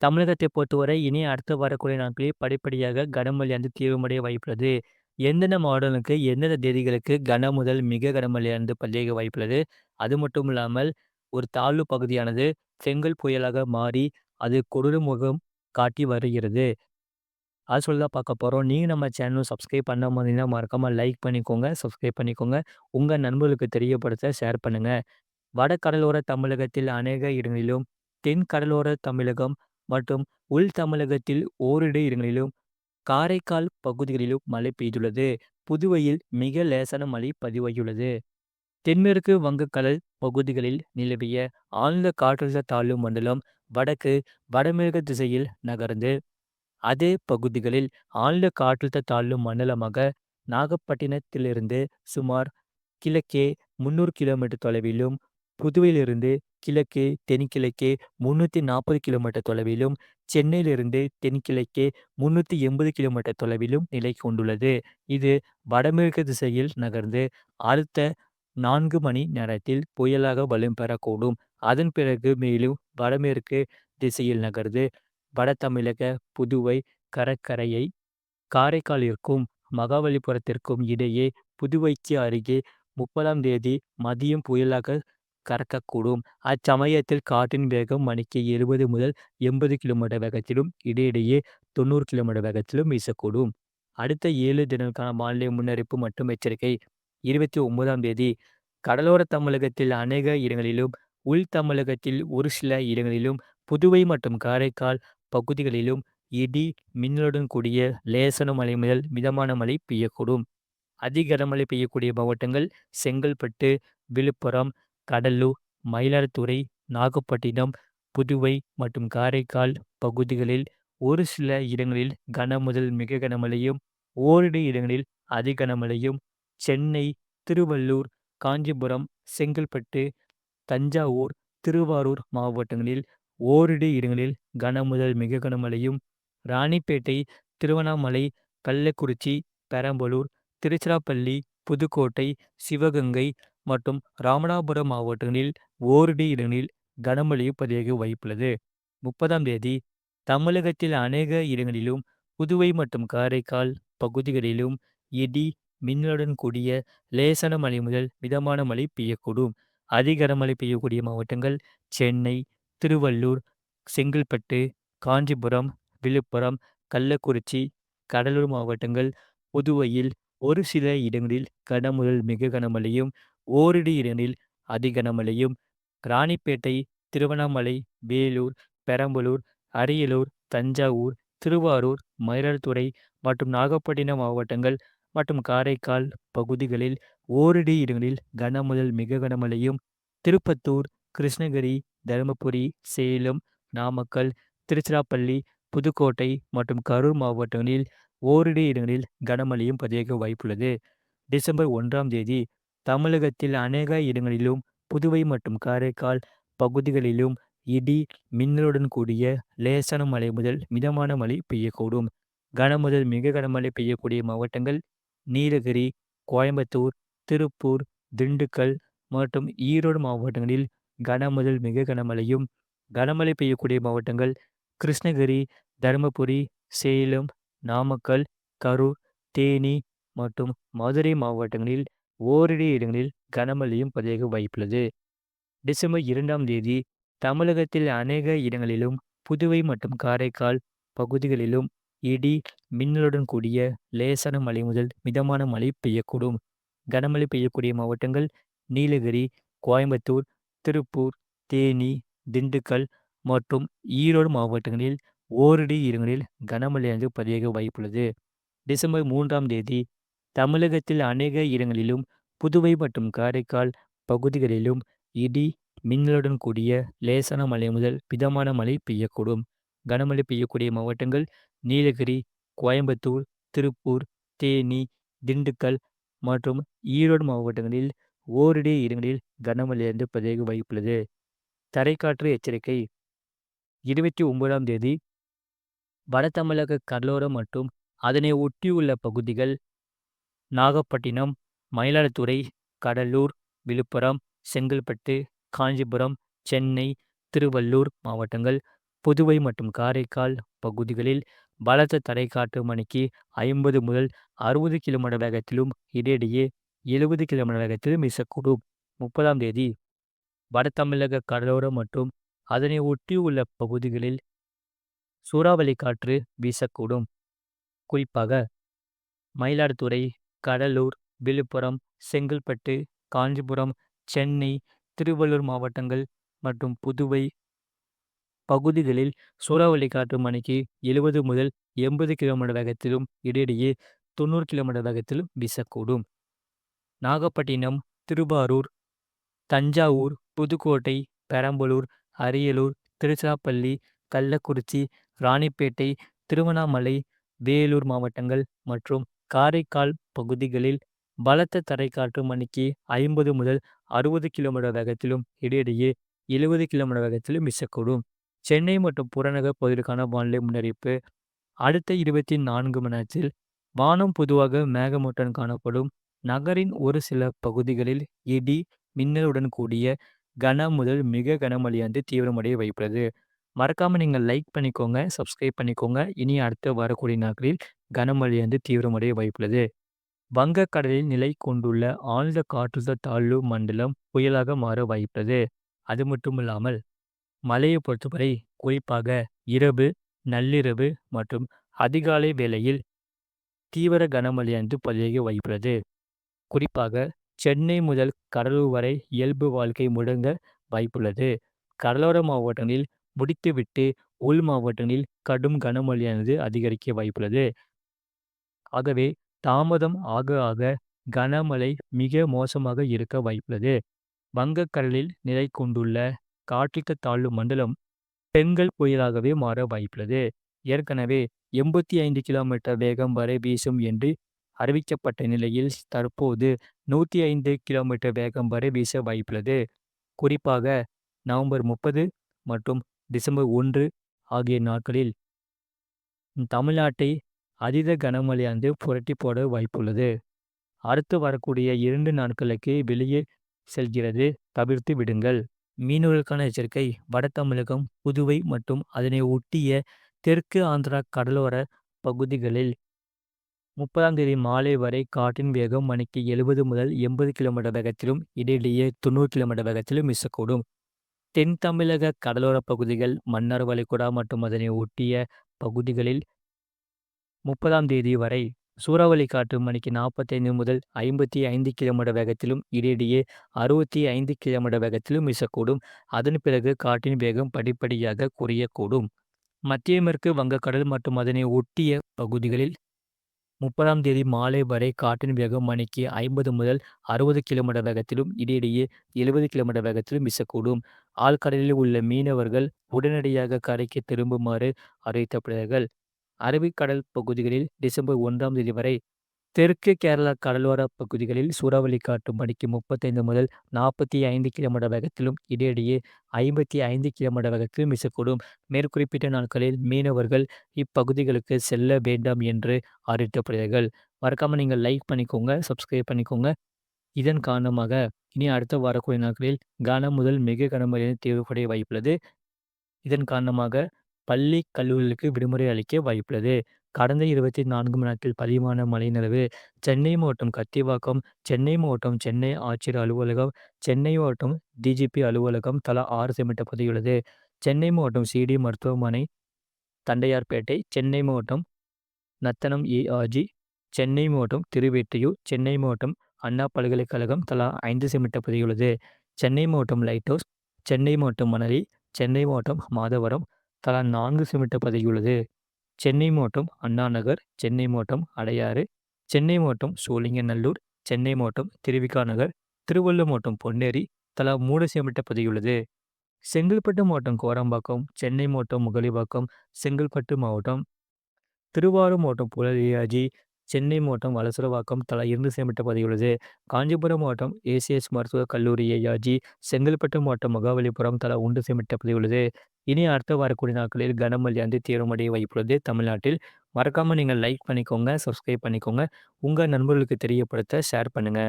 தமிழகத்தை பொறுத்தவரை இனி அடுத்து வரக்கூடிய நாட்களில் படிப்படியாக கனமழையானது தீவிரமடைய வாய்ப்புள்ளது. எந்தெந்த மாவட்டங்களுக்கு, எந்தெந்த தேதிகளுக்கு கன முதல் மிக கனமழையானது பதிக வாய்ப்புள்ளது. அது மட்டும் இல்லாமல் ஒரு தாழ்வு பகுதியானது செங்கல் புயலாக மாறி அது கொடூர முகம் காட்டி வருகிறது. அது சொல்லி தான் பார்க்க போறோம். நீங்க நம்ம சேனலும் சப்ஸ்கிரைப் பண்ணாம இருந்தீங்கன்னா மறக்காம லைக் பண்ணிக்கோங்க, சப்ஸ்கிரைப் பண்ணிக்கோங்க. உங்க நண்பர்களுக்கு தெரியப்படுத்த ஷேர் பண்ணுங்க. வட கடலோர தமிழகத்தில் அநேக இடங்களிலும், தென் கடலோர தமிழகம் மற்றும் உள் தமிழகத்தில் ஓரிரு இடங்களிலும், காரைக்கால் பகுதிகளிலும் மழை பெய்துள்ளது. புதுவையில் மிக லேசான மழை பதிவாகியுள்ளது. தென்மேற்கு வங்கக்கடல் பகுதிகளில் நிலவிய ஆழ்ந்த காற்றழுத்த தாழ்வு மண்டலம் வடக்கு வடமேற்கு திசையில் நகர்ந்து அதே பகுதிகளில் ஆழ்ந்த காற்றழுத்த தாழ்வு மண்டலமாக நாகப்பட்டினத்திலிருந்து சுமார் கிழக்கே 300 கிலோமீட்டர் தொலைவிலும், புதுவையிலிருந்து கிழக்கு தென்கிழக்கே 340 கிலோமீட்டர் தொலைவிலும், சென்னையிலிருந்து தென்கிழக்கே 380 கிலோமீட்டர் தொலைவிலும் நிலை கொண்டுள்ளது. இது வடமேற்கு திசையில் நகர்ந்து அடுத்த 4 மணி நேரத்தில் புயலாக வலுப்பெறக்கூடும் பெறக்கூடும். அதன் பிறகு மேலும் வடமேற்கு திசையில் நகர்ந்து வட தமிழக, புதுவை கடற்கரையை காரைக்காலிற்கும் மகாபலிபுரத்திற்கும் இடையே புதுவைக்கு அருகே 30ஆம் தேதி மதியம் புயலாக கறக்கக்கூடும். அச்சமயத்தில் காற்றின் வேகம் மணிக்கு 70 முதல் 80 கிலோமீட்டர் வேகத்திலும் இடையிடையே 90 கிலோமீட்டர் வேகத்திலும் வீசக்கூடும். அடுத்த 7 தினங்களுக்கான வானிலை முன்னறிவிப்பு மற்றும் எச்சரிக்கை. 29ஆம் தேதி கடலோர தமிழகத்தில் அநேக இடங்களிலும், உள் தமிழகத்தில் ஒரு சில இடங்களிலும், புதுவை மற்றும் காரைக்கால் பகுதிகளிலும் இடி, மின்னலுடன் கூடிய லேசான மழை முதல் மிதமான மழை பெய்யக்கூடும். அதிக கனமழை பெய்யக்கூடிய மாவட்டங்கள் செங்கல்பட்டு, விழுப்புரம், கடலூர், மயிலாடுதுறை, நாகப்பட்டினம், புதுவை மற்றும் காரைக்கால் பகுதிகளில் ஒரு சில இடங்களில் கன முதல் மிக கனமழையும், ஓரிரு இடங்களில் அதி கனமழையும், சென்னை, திருவள்ளூர், காஞ்சிபுரம், செங்கல்பட்டு, தஞ்சாவூர், திருவாரூர் மாவட்டங்களில் ஓரிரு இடங்களில் கன முதல் மிக கனமழையும், ராணிப்பேட்டை, திருவண்ணாமலை, கள்ளக்குறிச்சி, பெரம்பலூர், திருச்சிராப்பள்ளி, புதுக்கோட்டை, சிவகங்கை மற்றும் ராமநாதபுரம் மாவட்டங்களில் ஓரிரு இடங்களில் கனமழை பதிவாக வாய்ப்புள்ளது. 30ஆம் தேதி தமிழகத்தில் அநேக இடங்களிலும், புதுவை மற்றும் காரைக்கால் பகுதிகளிலும் இடி, மின்னலுடன் கூடிய லேசான மழை முதல் மிதமான மழை பெய்யக்கூடும். அதிக கனமழை பெய்யக்கூடிய மாவட்டங்கள் சென்னை, திருவள்ளூர், செங்கல்பட்டு, காஞ்சிபுரம், விழுப்புரம், கள்ளக்குறிச்சி, கடலூர் மாவட்டங்கள். புதுவையில் ஒரு சில இடங்களில் கன முதல் மிக கனமழையும், ஓரிரு இடங்களில் அதி கனமழையும், ராணிப்பேட்டை, திருவண்ணாமலை, வேலூர், பெரம்பலூர், அரியலூர், தஞ்சாவூர், திருவாரூர், மயிலாடுதுறை மற்றும் நாகப்பட்டினம் மாவட்டங்கள் மற்றும் காரைக்கால் பகுதிகளில் ஓரிரு இடங்களில் கன முதல் மிக கனமழையும், திருப்பத்தூர், கிருஷ்ணகிரி, தருமபுரி, சேலம், நாமக்கல், திருச்சிராப்பள்ளி, புதுக்கோட்டை மற்றும் கரூர் மாவட்டங்களில் ஓரிரு இடங்களில் கனமழையும் பதிவாக வாய்ப்புள்ளது. டிசம்பர் 1ஆம் தேதி தமிழகத்தில் அநேக இடங்களிலும், புதுவை மற்றும் காரைக்கால் பகுதிகளிலும் இடி, மின்னலுடன் கூடிய லேசான மழை முதல் மிதமான மழை பெய்யக்கூடும். கன முதல் மிக கனமழை பெய்யக்கூடிய மாவட்டங்கள் நீலகிரி, கோயம்புத்தூர், திருப்பூர், திண்டுக்கல் மற்றும் ஈரோடு மாவட்டங்களில் கன முதல் மிக கனமழையும், கனமழை பெய்யக்கூடிய மாவட்டங்கள் கிருஷ்ணகிரி, தருமபுரி, சேலம், நாமக்கல், கரூர், தேனி மற்றும் மதுரை மாவட்டங்களில் ஓரிரு இடங்களில் கனமழையும் பதிவாக வாய்ப்புள்ளது. டிசம்பர் 2ஆம் தேதி தமிழகத்தில் அநேக இடங்களிலும், புதுவை மற்றும் காரைக்கால் பகுதிகளிலும் இடி, மின்னலுடன் கூடிய லேசான மழை முதல் மிதமான மழை பெய்யக்கூடும். கனமழை பெய்யக்கூடிய மாவட்டங்கள் நீலகிரி, கோயம்புத்தூர், திருப்பூர், தேனி, திண்டுக்கல் மற்றும் ஈரோடு மாவட்டங்களில் ஓரிரு இடங்களில் கனமழையானது பதிவாக வாய்ப்புள்ளது. டிசம்பர் 3ஆம் தேதி தமிழகத்தில் அநேக இடங்களிலும், புதுவை மற்றும் காரைக்கால் பகுதிகளிலும் இடி, மின்னலுடன் கூடிய லேசான மழை முதல் மிதமான மழை பெய்யக்கூடும். கனமழை பெய்யக்கூடிய மாவட்டங்கள் நீலகிரி, கோயம்புத்தூர், திருப்பூர், தேனி, திண்டுக்கல் மற்றும் ஈரோடு மாவட்டங்களில் ஓரிரு இடங்களில் கனமழையானது பதிவாக வாய்ப்புள்ளது. தரைக்காற்று எச்சரிக்கை. 29ஆம் தேதி வட தமிழக கடலோரம் மற்றும் அதனை ஒட்டியுள்ள பகுதிகள் நாகப்பட்டினம், மயிலாடுதுறை, கடலூர், விழுப்புரம், செங்கல்பட்டு, காஞ்சிபுரம், சென்னை, திருவள்ளூர் மாவட்டங்கள், புதுவை மற்றும் காரைக்கால் பகுதிகளில் பலத்த தரைக்காற்று மணிக்கு 50 முதல் 60 கிலோமீட்டர் வேகத்திலும் இடையிடையே 70 கிலோமீட்டர் வேகத்திலும் வீசக்கூடும். 30ஆம் தேதி வட தமிழக கடலோரம் மற்றும் அதனை ஒட்டியுள்ள பகுதிகளில் சூறாவளி காற்று வீசக்கூடும். குறிப்பாக மயிலாடுதுறை, கடலூர், விழுப்புரம், செங்கல்பட்டு, காஞ்சிபுரம், சென்னை, திருவள்ளூர் மாவட்டங்கள் மற்றும் புதுவை பகுதிகளில் சூறாவளி காற்று மணிக்கு 70 முதல் 80 கிலோமீட்டர் வேகத்திலும் இடையிடையே 90 கிலோமீட்டர் வேகத்திலும் வீசக்கூடும். நாகப்பட்டினம், திருவாரூர், தஞ்சாவூர், புதுக்கோட்டை, பெரம்பலூர், அரியலூர், திருச்சிராப்பள்ளி, கள்ளக்குறிச்சி, ராணிப்பேட்டை, திருவண்ணாமலை, வேலூர் மாவட்டங்கள் மற்றும் காரைக்கால் பகுதிகளில் பலத்த தரைக்காற்று மணிக்கு 50 முதல் 60 கிலோமீட்டர் வேகத்திலும் இடையிடையே 70 கிலோமீட்டர் வேகத்திலும் வீசக்கூடும். சென்னை மற்றும் புறநகர் பகுதிகளுக்கான வானிலை முன்னறிவிப்பு. அடுத்த 24 மணி நேரத்தில் வானம் பொதுவாக மேகமூட்டம் காணப்படும். நகரின் ஒரு சில பகுதிகளில் இடி, மின்னலுடன் கூடிய கன முதல் மிக கனமழையானது தீவிரமடைய வாய்ப்புள்ளது. மறக்காம நீங்க லைக் பண்ணிக்கோங்க, சப்ஸ்கிரைப் பண்ணிக்கோங்க. இனி அடுத்து வரக்கூடிய நாட்களில் கனமழையானது தீவிரமடைய வாய்ப்புள்ளது. வங்கக்கடலில் நிலை கொண்டுள்ள ஆழ்ந்த காற்றழுத்த தாழ்வு மண்டலம் புயலாக மாற வாய்ப்புள்ளது. அது மட்டுமில்லாமல் மழையை பொறுத்தவரை குறிப்பாக இரவு, நள்ளிரவு மற்றும் அதிகாலை வேளையில் தீவிர கனமழையானது பதிவாக வாய்ப்புள்ளது. குறிப்பாக சென்னை முதல் கடலூர் வரை இயல்பு வாழ்க்கை முடங்க வாய்ப்புள்ளது. கடலோர மாவட்டங்களில் முடித்துவிட்டு உள் மாவட்டங்களில் கடும் கனமழையானது அதிகரிக்க வாய்ப்புள்ளது. ஆகவே தாமதம் ஆக ஆக கனமழை மிக மோசமாக இருக்க வாய்ப்புள்ளது. வங்கக்கடலில் நிலை கொண்டுள்ள காற்றழுத்த தாழ்வு மண்டலம் பெங்கல் புயலாகவே மாற வாய்ப்புள்ளது. ஏற்கனவே 85 கிலோமீட்டர் வேகம் வரை வீசும் என்று அறிவிக்கப்பட்ட நிலையில் தற்போது 105 கிலோமீட்டர் வேகம் வரை வீச வாய்ப்புள்ளது. குறிப்பாக நவம்பர் 30 மற்றும் டிசம்பர் 1 ஆகிய நாட்களில் தமிழ்நாட்டை அதீத கனமழையானது புரட்டி போட வாய்ப்புள்ளது. அடுத்து வரக்கூடிய 2 நாட்களுக்கு வெளியே செல்கிறது தவிர்த்து விடுங்கள். மீனவர்களுக்கான எச்சரிக்கை. வட தமிழகம், புதுவை மற்றும் அதனை ஒட்டிய தெற்கு ஆந்திரா கடலோர பகுதிகளில் 30ஆம் தேதி மாலை வரை காற்றின் வேகம் மணிக்கு 70 முதல் 80 கிலோமீட்டர் வேகத்திலும் இடையிடையே 90 கிலோமீட்டர் வேகத்திலும் வீசக்கூடும். தென் தமிழக கடலோர பகுதிகள், மன்னார் வளைகுடா மற்றும் அதனை ஒட்டிய பகுதிகளில் 30ஆம் தேதி வரை சூறாவளி காற்று மணிக்கு 45 முதல் 55 கிலோமீட்டர் வேகத்திலும் இடையிடையே 65 கிலோமீட்டர் வேகத்திலும் வீசக்கூடும். அதன் பிறகு காற்றின் வேகம் படிப்படியாக குறையக்கூடும். மத்திய மேற்கு வங்கக்கடல் மற்றும் அதனை ஒட்டிய பகுதிகளில் 30ஆம் தேதி மாலை வரை காற்றின் வேகம் மணிக்கு 50 முதல் 60 கிலோமீட்டர் வேகத்திலும் இடையிடையே 70 கிலோமீட்டர் வேகத்திலும் வீசக்கூடும். ஆழ்கடலில் உள்ள மீனவர்கள் உடனடியாக கரைக்கு திரும்புமாறு அறிவிக்கப்படுகிறார்கள். அரபிக்கடல் பகுதிகளில் டிசம்பர் 1ஆம் தேதி வரை தெற்கு கேரளா கடலோர பகுதிகளில் சூறாவளி காற்று மணிக்கு 35 முதல் 45 கிலோமீட்டர் வேகத்திலும் இடையிடையே 55 கிலோமீட்டர் வேகத்திலும் வீசக்கூடும். மேற்குறிப்பிட்ட நாட்களில் மீனவர்கள் இப்பகுதிகளுக்கு செல்ல வேண்டாம் என்று அறிவிக்கப்படுகிறார்கள். மறக்காம நீங்கள் லைக் பண்ணிக்கோங்க, சப்ஸ்கிரைப் பண்ணிக்கோங்க. இதன் காரணமாக இனி அடுத்த வரக்கூடிய நாட்களில் கன முதல் மிக கனமழை தேவைப்படைய வாய்ப்புள்ளது. இதன் காரணமாக பள்ளி, கல்லூரிகளுக்கு விடுமுறை அளிக்க வாய்ப்புள்ளது. கடந்த 24 மணி நேரத்தில் பதிவான மழை அளவு சென்னை மாவட்டம் கத்திவாக்கம், சென்னை மாவட்டம் சென்னை ஆட்சியர் அலுவலகம், சென்னை மாவட்டம் டிஜிபி அலுவலகம் தலா 6 சென்டிமீட்டர் பதிவுள்ளது. சென்னை மாவட்டம் சிடி மருத்துவமனை, தண்டையார்பேட்டை, சென்னை மாவட்டம் நத்தனம் ஏஆர்ஜி, சென்னை மாவட்டம் திருவெற்றியூர், சென்னை மாவட்டம் அண்ணா பல்கலைக்கழகம் தலா 5 சென்டிமீட்டர் பதிவுள்ளது. சென்னை மாவட்டம் லைட் ஹவுஸ், சென்னை மாவட்டம் மணலி, சென்னை மாவட்டம் மாதவரம் தலா 4 சென்டிமீட்டர் பதிவுள்ளது. சென்னை மாவட்டம் அண்ணா நகர், சென்னை மாவட்டம் அடையாறு, சென்னை மாவட்டம் சோழிங்கநல்லூர், சென்னை மாவட்டம் திருவிக நகர், திருவள்ளூர் மாவட்டம் பொன்னேரி தலா 3 சென்டிமீட்டர் பதிவுள்ளது. செங்கல்பட்டு மாவட்டம் கோரம்பாக்கம், சென்னை மாவட்டம் முகலிவாக்கம், செங்கல்பட்டு மாவட்டம் திருவாரூர் மாவட்டம் புழலியாஜி, சென்னை மாவட்டம் வலசரவாக்கம் தலா 2 சென்டிமீட்டர் பதிவுள்ளது. காஞ்சிபுரம் மாவட்டம் ஏசிஎஸ் மருத்துவக் கல்லூரி ஏஆர்ஜி, செங்கல்பட்டு மாவட்டம் மகாபலிபுரம் தலா 1 சென்டிமீட்டர் பதிவுள்ளது. இனி அடுத்து வரக்கூடிய நாட்களில் கனமழையானது தீவிரமடைய வாய்ப்புள்ளது தமிழ்நாட்டில். மறக்காம நீங்கள் லைக் பண்ணிக்கோங்க, சப்ஸ்கிரைப் பண்ணிக்கோங்க. உங்க நண்பர்களுக்கு தெரியப்படுத்த ஷேர் பண்ணுங்க.